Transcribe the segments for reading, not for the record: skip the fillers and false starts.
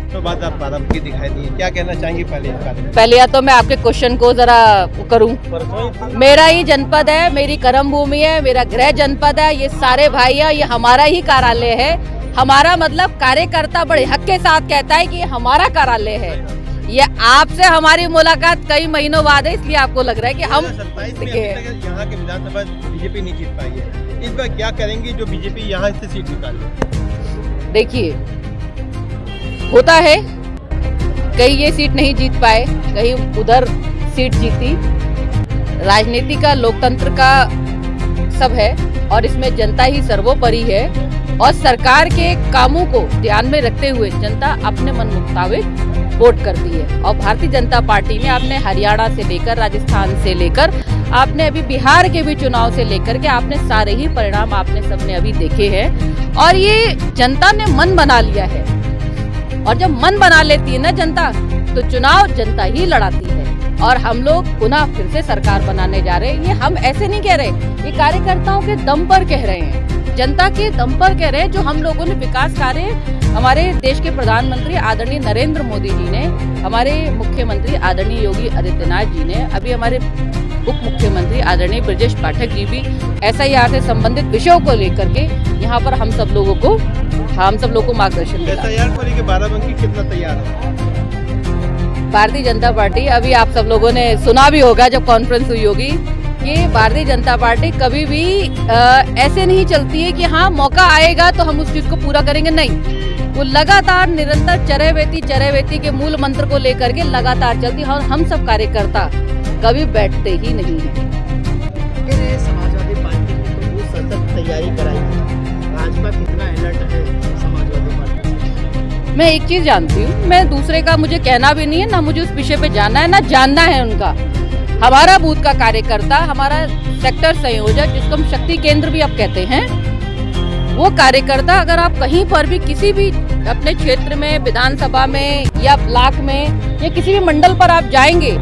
तो बाद आप बाराबंकी दिखाई दी, क्या कहना चाहेंगी पहले इस बारे में? पहले या तो मैं आपके क्वेश्चन को जरा करूं। मेरा ही जनपद है, मेरी कर्म भूमि है, मेरा गृह जनपद है, ये सारे भाई है, ये हमारा ही कार्यालय है। हमारा मतलब कार्यकर्ता बड़े हक के साथ कहता है कि ये हमारा कार्यालय है। ये आपसे हमारी मुलाकात कई महीनों बाद है, इसलिए आपको लग रहा है कि हम यहाँ के विधानसभा बीजेपी नहीं जीत पाई है, इस बार क्या करेंगी जो बीजेपी यहाँ से सीट निकाले? देखिए, होता है कहीं ये सीट नहीं जीत पाए, कहीं उधर सीट जीती। राजनीति का, लोकतंत्र का सब है और इसमें जनता ही सर्वोपरि है और सरकार के कामों को ध्यान में रखते हुए जनता अपने मन मुताबिक वोट करती है। और भारतीय जनता पार्टी में आपने हरियाणा से लेकर राजस्थान से लेकर आपने अभी बिहार के भी चुनाव से लेकर के आपने सारे ही परिणाम आपने सबने अभी देखे हैं और ये जनता ने मन बना लिया है। और जब मन बना लेती है ना जनता, तो चुनाव जनता ही लड़ाती है और हम लोग पुनः फिर से सरकार बनाने जा रहे हैं। ये हम ऐसे नहीं कह रहे, ये कार्यकर्ताओं के दम पर कह रहे हैं, जनता के दम पर कह रहे हैं। जो हम लोगों ने विकास कार्य हमारे देश के प्रधानमंत्री आदरणीय नरेंद्र मोदी जी ने, हमारे मुख्यमंत्री आदरणीय योगी आदित्यनाथ जी ने, अभी हमारे उप मुख्यमंत्री आदरणीय ब्रजेश पाठक जी भी SIR से संबंधित विषयों को लेकर के यहाँ पर हम सब लोगों को मार्गदर्शन दिया। SIR को लेकर बाराबंकी कितना तैयार है? भारतीय जनता पार्टी, अभी आप सब लोगों ने सुना भी होगा जब कॉन्फ्रेंस हुई होगी कि भारतीय जनता पार्टी कभी भी ऐसे नहीं चलती है कि हाँ मौका आएगा तो हम उस चीज को पूरा करेंगे। नहीं, वो लगातार निरंतर चरैवेती के मूल मंत्र को लेकर के लगातार चलती है और हम सब कार्यकर्ता कभी बैठते ही नहीं है। समाजवादी पार्टी ने तो बहुत सतत तैयारी कराई है, भाजपा कितना अलर्ट है समाजवादी पार्टी? मैं एक चीज जानती हूँ, मैं दूसरे का मुझे कहना भी नहीं है, ना मुझे उस विषय पे जाना है ना जानना है उनका। हमारा बूथ का कार्यकर्ता, हमारा सेक्टर संयोजक, जिसको हम शक्ति केंद्र भी अब कहते हैं, वो कार्यकर्ता अगर आप कहीं पर भी किसी भी अपने क्षेत्र में, विधानसभा में या ब्लॉक में या किसी भी मंडल पर आप जाएंगे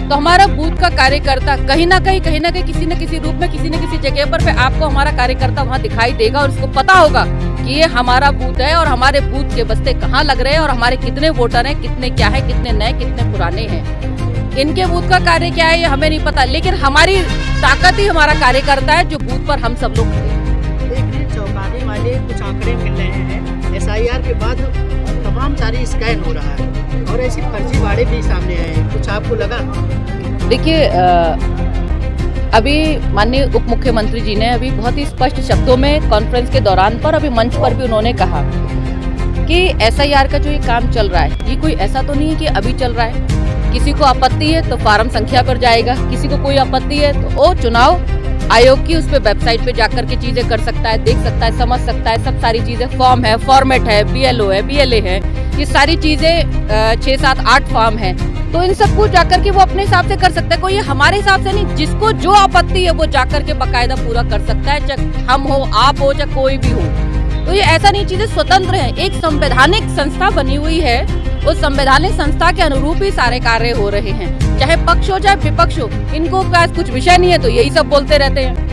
तो हमारा बूथ का कार्यकर्ता कहीं ना कहीं किसी न किसी रूप में, किसी न किसी जगह पर आपको हमारा कार्यकर्ता वहाँ दिखाई देगा और उसको पता होगा कि ये हमारा बूथ है और हमारे बूथ के बस्ते कहाँ लग रहे हैं और हमारे कितने वोटर हैं, कितने क्या है, कितने नए, कितने पुराने हैं। इनके बूथ का कार्य क्या है ये हमें नहीं पता, लेकिन हमारी ताकत ही हमारा कार्यकर्ता है जो बूथ पर हम सब लोग खड़े हैं। देखिए, चौंकाने वाले कुछ आंकड़े मिल रहे हैं। SIR के बाद तमाम सारी स्कैन हो रहा है और ऐसी फर्जीवाड़े भी सामने आए हैं, कुछ आपको लगा? देखिए, अभी माननीय उप मुख्यमंत्री जी ने अभी बहुत ही स्पष्ट शब्दों में कॉन्फ्रेंस के दौरान पर, अभी मंच पर भी उन्होंने कहा कि SIR का जो ये काम चल रहा है ये कोई ऐसा तो नहीं है कि अभी चल रहा है। किसी को आपत्ति है तो फार्म संख्या पर जाएगा, किसी को कोई आपत्ति है तो वो चुनाव आयोग की उस पे वेबसाइट पे जाकर के चीजें कर सकता है, देख सकता है, समझ सकता है। सब सारी चीजें, फॉर्म है, फॉर्मेट है, BLO है, BLA है, ये सारी चीजें 6, 7, 8 फॉर्म है, तो इन सबको जाकर के वो अपने हिसाब से कर सकता है। कोई हमारे हिसाब से नहीं, जिसको जो आपत्ति है वो जाकर के बकायदा पूरा कर सकता है, चाहे हम हो, आप हो, चाहे कोई भी हो। तो ये ऐसा नहीं, चीजें स्वतंत्र है। एक संवैधानिक संस्था बनी हुई है, उस संवैधानिक संस्था के अनुरूप ही सारे कार्य हो रहे हैं, चाहे पक्ष हो चाहे विपक्ष हो। इनको कुछ विषय नहीं है तो यही सब बोलते रहते हैं।